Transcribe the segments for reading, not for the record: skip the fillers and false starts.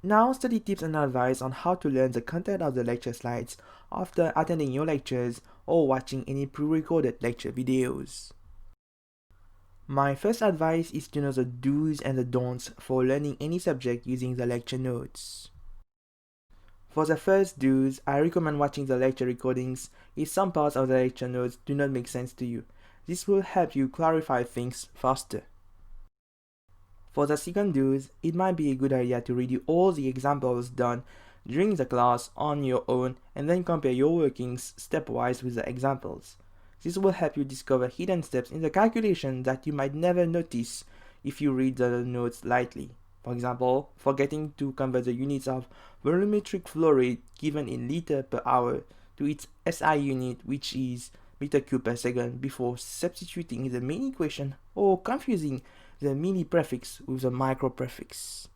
Now study tips and advice on how to learn the content of the lecture slides after attending your lectures or watching any pre-recorded lecture videos. My first advice is to know the do's and the don'ts for learning any subject using the lecture notes. For the first do's, I recommend watching the lecture recordings if some parts of the lecture notes do not make sense to you. This will help you clarify things faster. For the second do's, it might be a good idea to review all the examples done during the class on your own and then compare your workings stepwise with the examples. This will help you discover hidden steps in the calculation that you might never notice if you read the notes lightly. For example, forgetting to convert the units of volumetric flow rate given in liter per hour to its SI unit, which is meter cube per second, before substituting the main equation, or confusing the mini prefix with the micro prefix.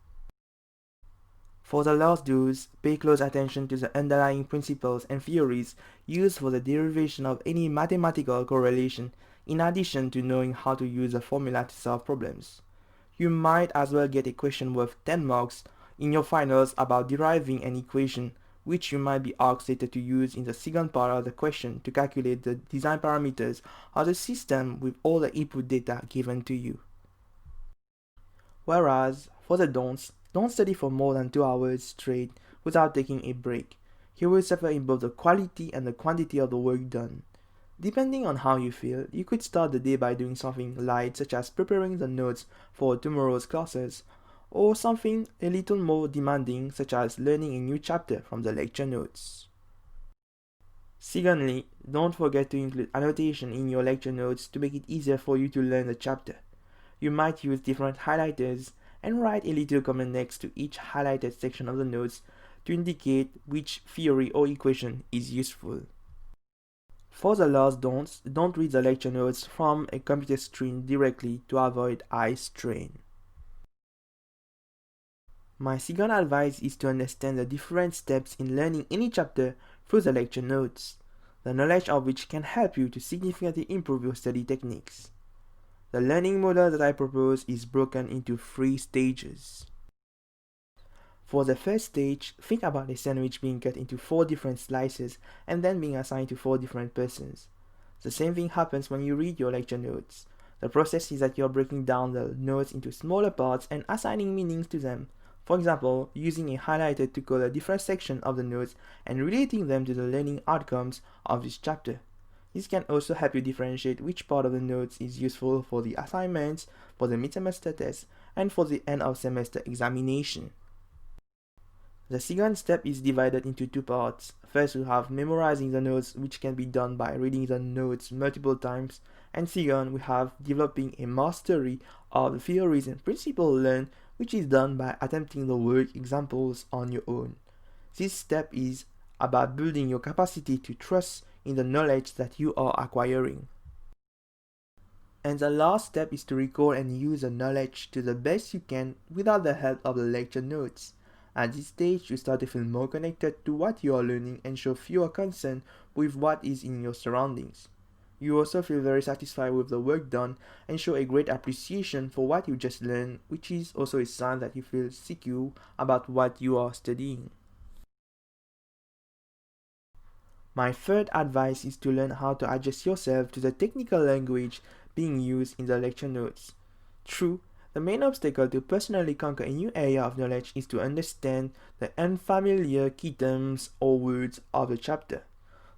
For the last do's, pay close attention to the underlying principles and theories used for the derivation of any mathematical correlation, in addition to knowing how to use a formula to solve problems. You might as well get a question worth 10 marks in your finals about deriving an equation, which you might be asked later to use in the second part of the question to calculate the design parameters of the system with all the input data given to you. Whereas, for the don'ts, don't study for more than 2 hours straight without taking a break. You will suffer in both the quality and the quantity of the work done. Depending on how you feel, you could start the day by doing something light such as preparing the notes for tomorrow's classes, or something a little more demanding such as learning a new chapter from the lecture notes. Secondly, don't forget to include annotation in your lecture notes to make it easier for you to learn the chapter. You might use different highlighters and write a little comment next to each highlighted section of the notes to indicate which theory or equation is useful. For the last don'ts, don't read the lecture notes from a computer screen directly to avoid eye strain. My second advice is to understand the different steps in learning any chapter through the lecture notes, the knowledge of which can help you to significantly improve your study techniques. The learning model that I propose is broken into 3 stages. For the first stage, think about a sandwich being cut into 4 different slices and then being assigned to 4 different persons. The same thing happens when you read your lecture notes. The process is that you're breaking down the notes into smaller parts and assigning meanings to them. For example, using a highlighter to color different sections of the notes and relating them to the learning outcomes of this chapter. This can also help you differentiate which part of the notes is useful for the assignments, for the mid-semester test, and for the end-of-semester examination. The second step is divided into 2 parts. First, we have memorizing the notes, which can be done by reading the notes multiple times, and second, we have developing a mastery of the theories and principles learned, which is done by attempting the work examples on your own. This step is about building your capacity to trust in the knowledge that you are acquiring. And the last step is to record and use the knowledge to the best you can without the help of the lecture notes. At this stage, you start to feel more connected to what you are learning and show fewer concern with what is in your surroundings. You also feel very satisfied with the work done and show a great appreciation for what you just learned, which is also a sign that you feel secure about what you are studying. My third advice is to learn how to adjust yourself to the technical language being used in the lecture notes. True, the main obstacle to personally conquer a new area of knowledge is to understand the unfamiliar key terms or words of the chapter.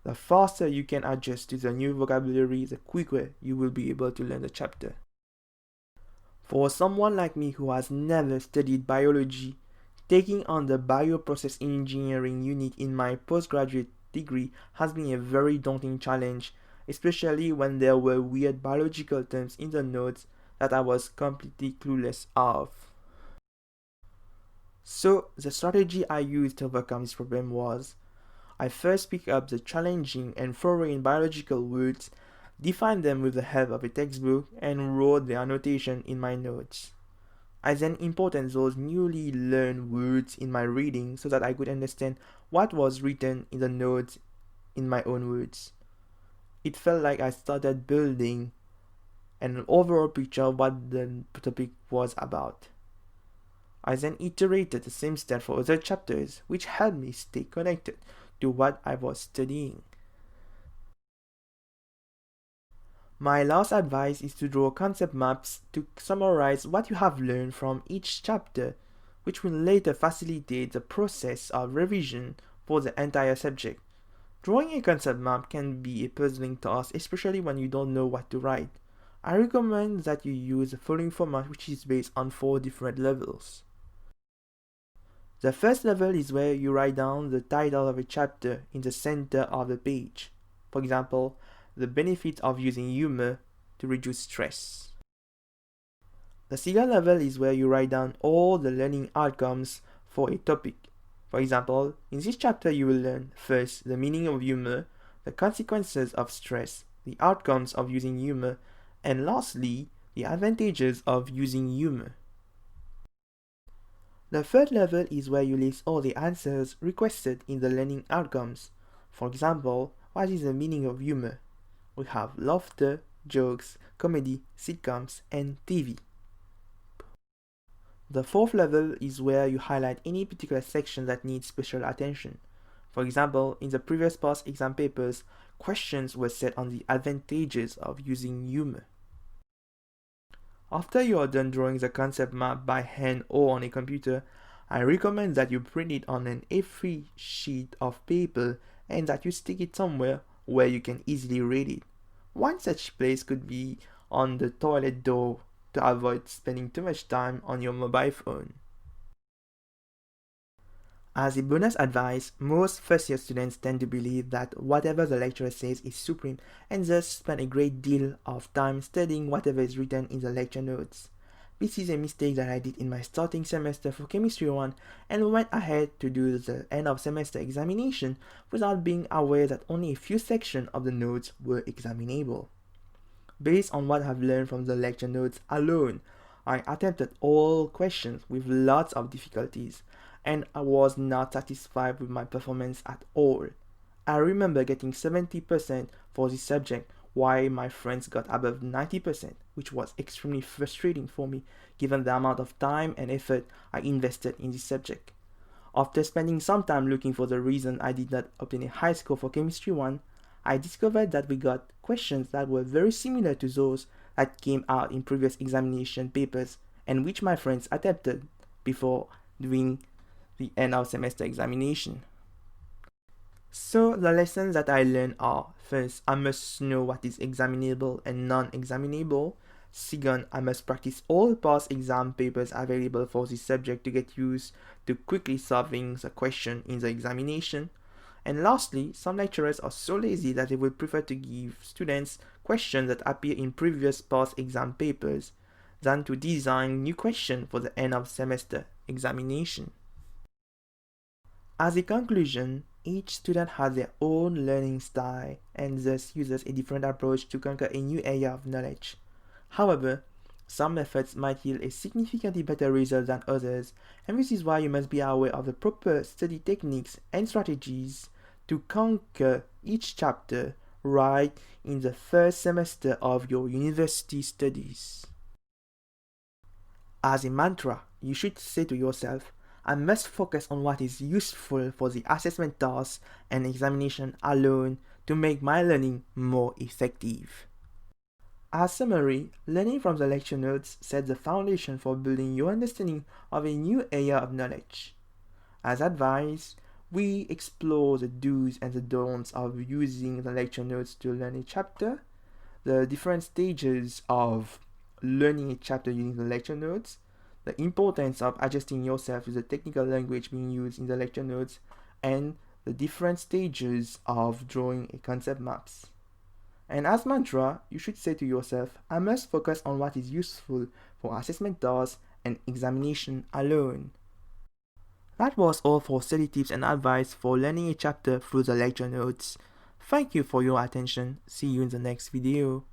The faster you can adjust to the new vocabulary, the quicker you will be able to learn the chapter. For someone like me who has never studied biology, taking on the bioprocess engineering unit in my postgraduate degree has been a very daunting challenge, especially when there were weird biological terms in the notes that I was completely clueless of. So the strategy I used to overcome this problem was, I first picked up the challenging and foreign biological words, defined them with the help of a textbook, and wrote the annotation in my notes. I then imported those newly learned words in my reading so that I could understand what was written in the notes in my own words. It felt like I started building an overall picture of what the topic was about. I then iterated the same step for other chapters, which helped me stay connected to what I was studying. My last advice is to draw concept maps to summarize what you have learned from each chapter, which will later facilitate the process of revision for the entire subject. Drawing a concept map can be a puzzling task, especially when you don't know what to write. I recommend that you use the following format, which is based on 4 different levels. The first level is where you write down the title of a chapter in the center of the page. For example, the benefit of using humor to reduce stress. The second level is where you write down all the learning outcomes for a topic. For example, in this chapter you will learn first the meaning of humor, the consequences of stress, the outcomes of using humor, and lastly, the advantages of using humor. The third level is where you list all the answers requested in the learning outcomes. For example, what is the meaning of humor? We have laughter, jokes, comedy, sitcoms, and TV. The fourth level is where you highlight any particular section that needs special attention. For example, in the previous past exam papers, questions were set on the advantages of using humor. After you are done drawing the concept map by hand or on a computer, I recommend that you print it on an A3 sheet of paper and that you stick it somewhere where you can easily read it. One such place could be on the toilet door to avoid spending too much time on your mobile phone. As a bonus advice, most first-year students tend to believe that whatever the lecturer says is supreme and thus spend a great deal of time studying whatever is written in the lecture notes. This is a mistake that I did in my starting semester for Chemistry 1 and went ahead to do the end of semester examination without being aware that only a few sections of the notes were examinable. Based on what I've learned from the lecture notes alone, I attempted all questions with lots of difficulties, and I was not satisfied with my performance at all. I remember getting 70% for this subject, while my friends got above 90%, which was extremely frustrating for me given the amount of time and effort I invested in this subject. After spending some time looking for the reason I did not obtain a high score for Chemistry 1, I discovered that we got questions that were very similar to those that came out in previous examination papers and which my friends attempted before doing the end of semester examination. So the lessons that I learned are: first, I must know what is examinable and non-examinable. Second, I must practice all past exam papers available for this subject to get used to quickly solving the question in the examination. And lastly, some lecturers are so lazy that they would prefer to give students questions that appear in previous past exam papers than to design new questions for the end of semester examination. As a conclusion, each student has their own learning style and thus uses a different approach to conquer a new area of knowledge. However, some methods might yield a significantly better result than others, and this is why you must be aware of the proper study techniques and strategies to conquer each chapter right in the first semester of your university studies. As a mantra, you should say to yourself, I must focus on what is useful for the assessment task and examination alone to make my learning more effective. As summary, learning from the lecture notes sets the foundation for building your understanding of a new area of knowledge. As advice, we explore the do's and the don'ts of using the lecture notes to learn a chapter, the different stages of learning a chapter using the lecture notes, the importance of adjusting yourself to the technical language being used in the lecture notes, and the different stages of drawing a concept maps. And as mantra, you should say to yourself, I must focus on what is useful for assessment tasks and examination alone. That was all for study tips and advice for learning a chapter through the lecture notes. Thank you for your attention. See you in the next video.